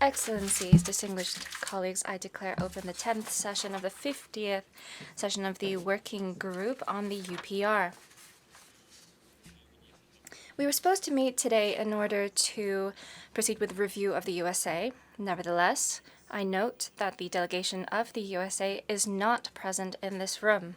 Excellencies, distinguished colleagues, I declare open the 10th session of the 50th session of the Working Group on the UPR. We were supposed to meet today in order to proceed with review of the USA. Nevertheless, I note that the delegation of the USA is not present in this room.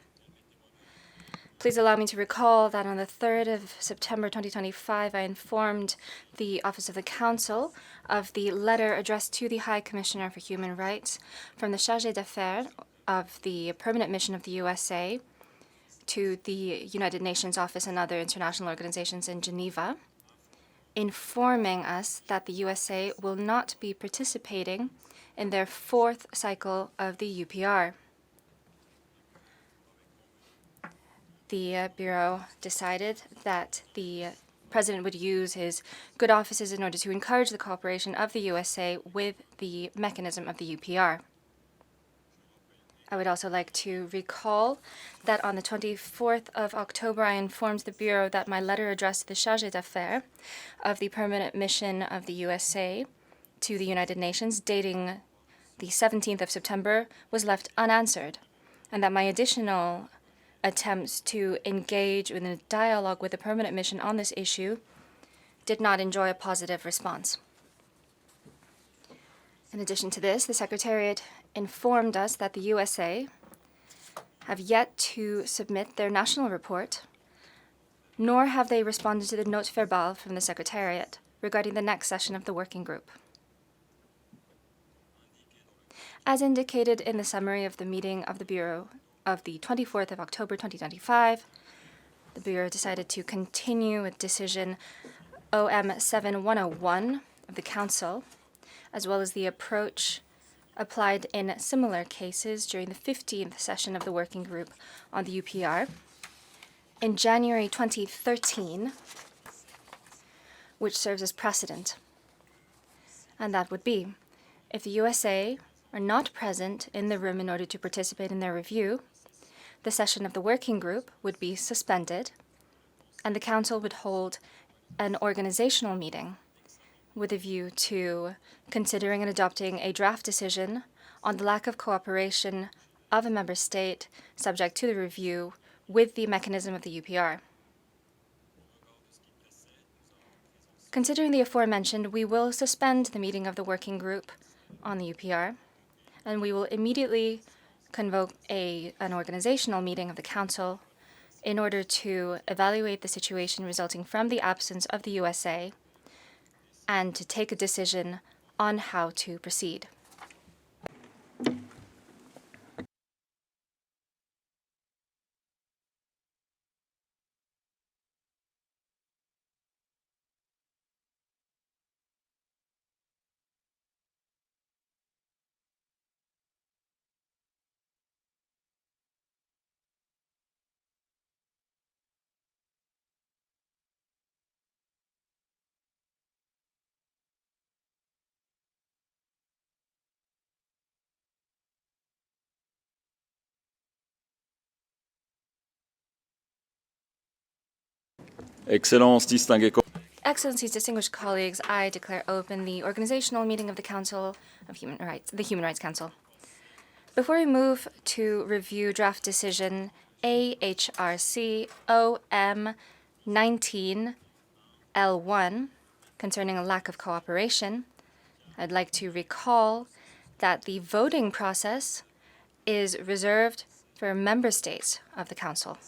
Please allow me to recall that on the 3rd of September 2025, I informed the Office of the Council of the letter addressed to the High Commissioner for Human Rights from the Chargé d'Affaires of the Permanent Mission of the USA to the United Nations Office and other international organizations in Geneva, informing us that the USA will not be participating in their 4th cycle of the UPR. The Bureau decided that the President would use his good offices in order to encourage the cooperation of the USA with the mechanism of the UPR. I would also like to recall that on the 24th of October, I informed the Bureau that my letter addressed to the Chargé d'Affaires of the Permanent Mission of the USA to the United Nations, dating the 17th of September, was left unanswered, and that my additional attempts to engage in a dialogue with the Permanent Mission on this issue did not enjoy a positive response. In addition to this, the Secretariat informed us that the USA have yet to submit their national report, nor have they responded to the note verbale from the Secretariat regarding the next session of the Working Group. As indicated in the summary of the meeting of the Bureau of the 24th of October 2025, the Bureau decided to continue with decision OM 7101 of the Council, as well as the approach applied in similar cases during the 15th session of the Working Group on the UPR in January 2013, which serves as precedent. And that would be, if the USA are not present in the room in order to participate in their review, the session of the Working Group would be suspended, and the Council would hold an organizational meeting with a view to considering and adopting a draft decision on the lack of cooperation of a member state subject to the review with the mechanism of the UPR. Considering the aforementioned, we will suspend the meeting of the Working Group on the UPR, and we will immediately convoke an organizational meeting of the Council in order to evaluate the situation resulting from the absence of the USA and to take a decision on how to proceed. Excellencies, distinguished colleagues, I declare open the organizational meeting of the Council of Human Rights, the Human Rights Council. Before we move to review draft decision AHRC OM 19L1 concerning a lack of cooperation, I'd like to recall that the voting process is reserved for member states of the Council.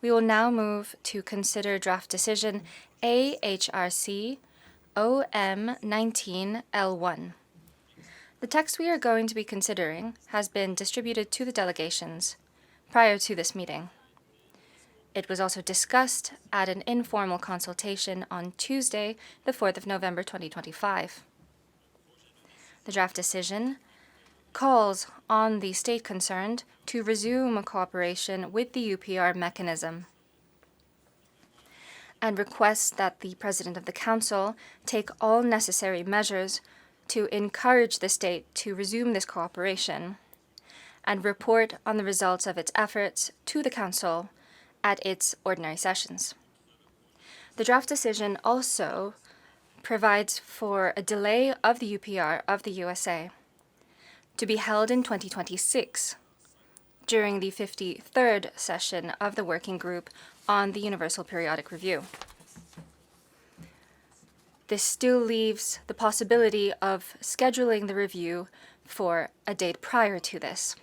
We will now move to consider draft decision AHRC OM 19L1. The text we are going to be considering has been distributed to the delegations prior to this meeting. It was also discussed at an informal consultation on Tuesday, the 4th of November 2025. The draft decision calls on the state concerned to resume cooperation with the UPR mechanism and requests that the President of the Council take all necessary measures to encourage the state to resume this cooperation and report on the results of its efforts to the Council at its ordinary sessions. The draft decision also provides for a delay of the UPR of the USA to be held in 2026 during the 53rd session of the Working Group on the Universal Periodic Review. This still leaves the possibility of scheduling the review for a date prior to this.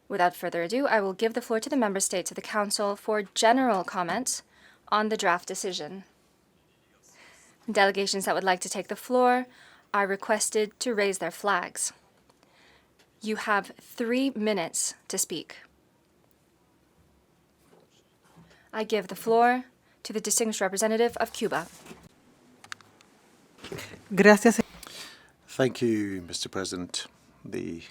Without further ado, I will give the floor to the member states of the Council for general comments on the draft decision. Delegations that would like to take the floor are requested to raise their flags. You have 3 minutes to speak. I give the floor to the distinguished representative of Cuba. Gracias. Thank you, Mr. President. The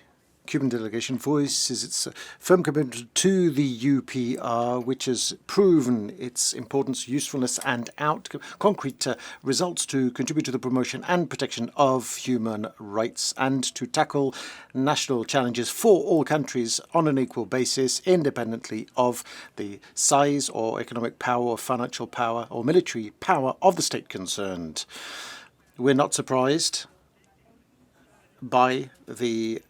Cuban delegation voices its firm commitment to the UPR, which has proven its importance, usefulness, and concrete results to contribute to the promotion and protection of human rights and to tackle national challenges for all countries on an equal basis, independently of the size or economic power or financial power or military power of the state concerned. We're not surprised by the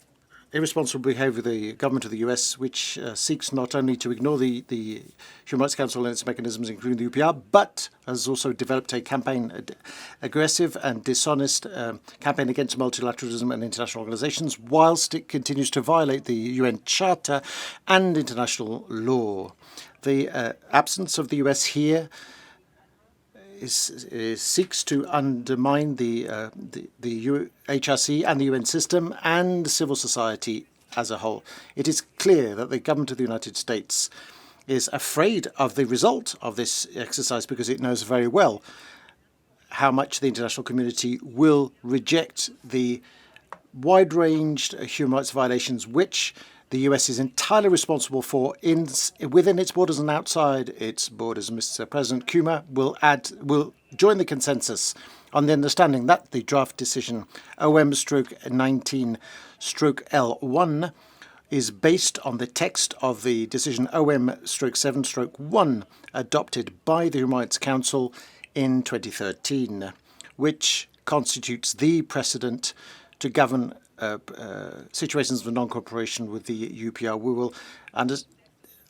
irresponsible behavior of the government of the US, which seeks not only to ignore the Human Rights Council and its mechanisms, including the UPR, but has also developed a aggressive and dishonest campaign against multilateralism and international organizations, whilst it continues to violate the UN Charter and international law. The absence of the US here seeks to undermine the HRC and the UN system and civil society as a whole. It is clear that the government of the United States is afraid of the result of this exercise because it knows very well how much the international community will reject the wide-ranged human rights violations which the US is entirely responsible for within its borders and outside its borders. Mr. President, Cuba will join the consensus on the understanding that the draft decision OM/19/L1 is based on the text of the decision OM/7/1 adopted by the Human Rights Council in 2013, which constitutes the precedent to govern situations of non-cooperation with the UPR.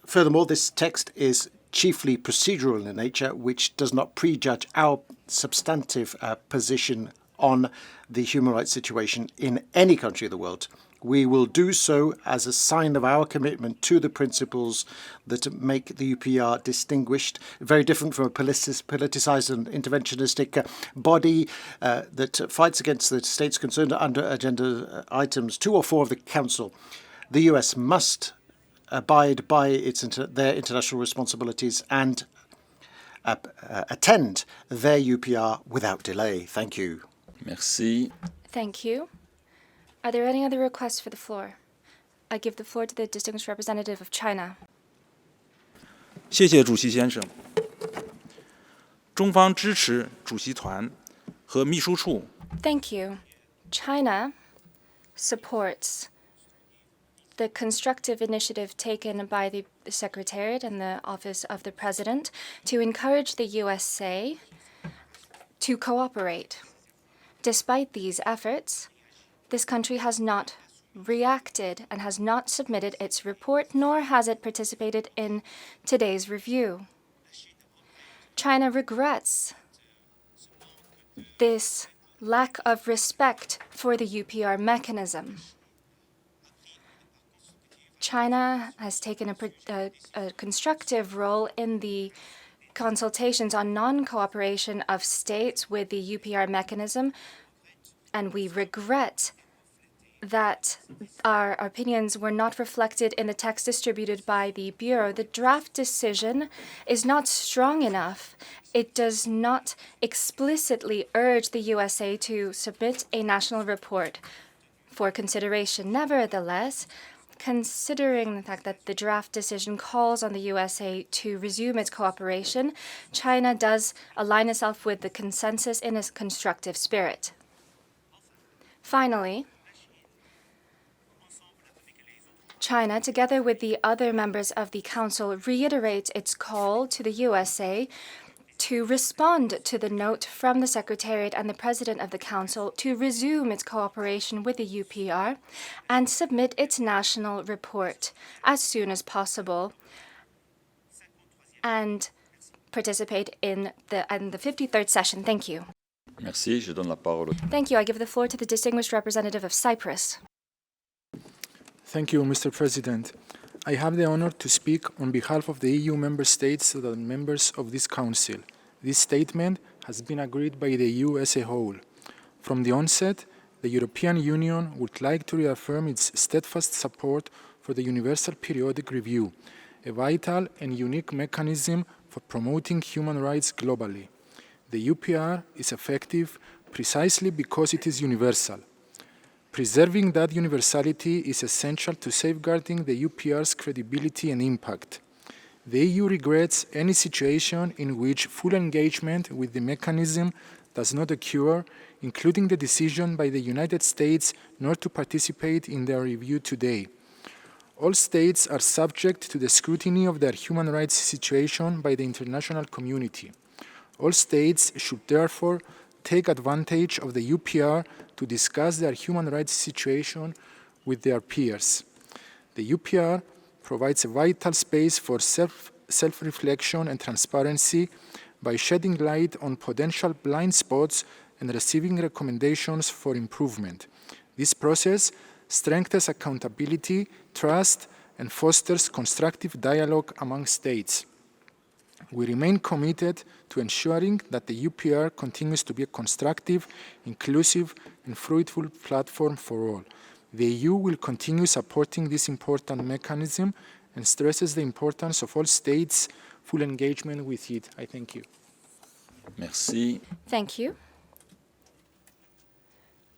Furthermore, this text is chiefly procedural in nature, which does not prejudge our substantive position on the human rights situation in any country of the world. We will do so as a sign of our commitment to the principles that make the UPR distinguished, very different from a politicized and interventionistic body that fights against the states concerned under agenda items 2 or 4 of the Council. The US must abide by their international responsibilities and attend their UPR without delay. Thank you. Merci. Thank you. Are there any other requests for the floor? I give the floor to the distinguished representative of China. 谢谢主席先生。中方支持主席团和秘书处 Thank you. China supports the constructive initiative taken by the Secretariat and the Office of the President to encourage the USA to cooperate. Despite these efforts, this country has not reacted and has not submitted its report, nor has it participated in today's review. China regrets this lack of respect for the UPR mechanism. China has taken a constructive role in the consultations on non-cooperation of states with the UPR mechanism, and we regret that our opinions were not reflected in the text distributed by the Bureau. The draft decision is not strong enough. It does not explicitly urge the USA to submit a national report for consideration. Nevertheless, considering the fact that the draft decision calls on the USA to resume its cooperation, China does align itself with the consensus in a constructive spirit. Finally, China, together with the other members of the Council, reiterates its call to the USA to respond to the note from the Secretariat and the President of the Council to resume its cooperation with the UPR and submit its national report as soon as possible and participate in the 53rd session. Thank you. Merci. Je donne la parole. Thank you. I give the floor to the distinguished representative of Cyprus. Thank you, Mr. President. I have the honor to speak on behalf of the EU member states that are members of this Council. This statement has been agreed by the EU as a whole. From the onset, the European Union would like to reaffirm its steadfast support for the Universal Periodic Review, a vital and unique mechanism for promoting human rights globally. The UPR is effective precisely because it is universal. Preserving that universality is essential to safeguarding the UPR's credibility and impact. The EU regrets any situation in which full engagement with the mechanism does not occur, including the decision by the United States not to participate in their review today. All states are subject to the scrutiny of their human rights situation by the international community. All states should therefore take advantage of the UPR to discuss their human rights situation with their peers. The UPR provides a vital space for self-reflection and transparency by shedding light on potential blind spots and receiving recommendations for improvement. This process strengthens accountability, trust, and fosters constructive dialogue among states. We remain committed to ensuring that the UPR continues to be a constructive, inclusive, and fruitful platform for all. The EU will continue supporting this important mechanism and stresses the importance of all states' full engagement with it. I thank you. Merci. Thank you.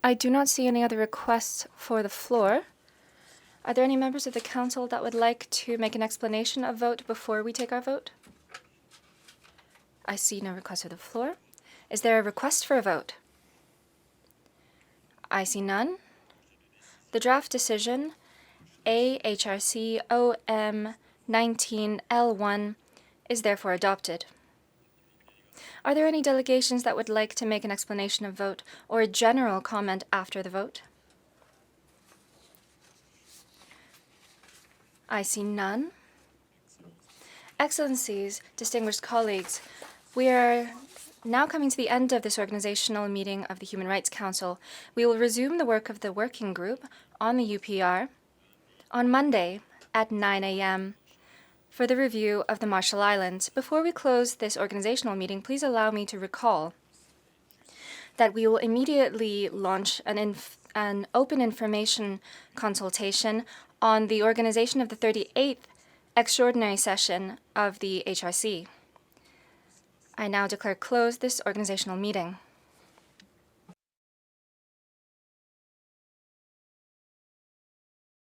I do not see any other requests for the floor. Are there any members of the Council that would like to make an explanation of vote before we take our vote? I see no request for the floor. Is there a request for a vote? I see none. The draft decision, AHRC OM 19L1, is therefore adopted. Are there any delegations that would like to make an explanation of vote or a general comment after the vote? I see none. Excellencies, distinguished colleagues, we are now coming to the end of this organizational meeting of the Human Rights Council. We will resume the work of the working group on the UPR on Monday at 9 a.m. for the review of the Marshall Islands. Before we close this organizational meeting, please allow me to recall that we will immediately launch an open information consultation on the organization of the 38th extraordinary session of the HRC. I now declare closed this organizational meeting.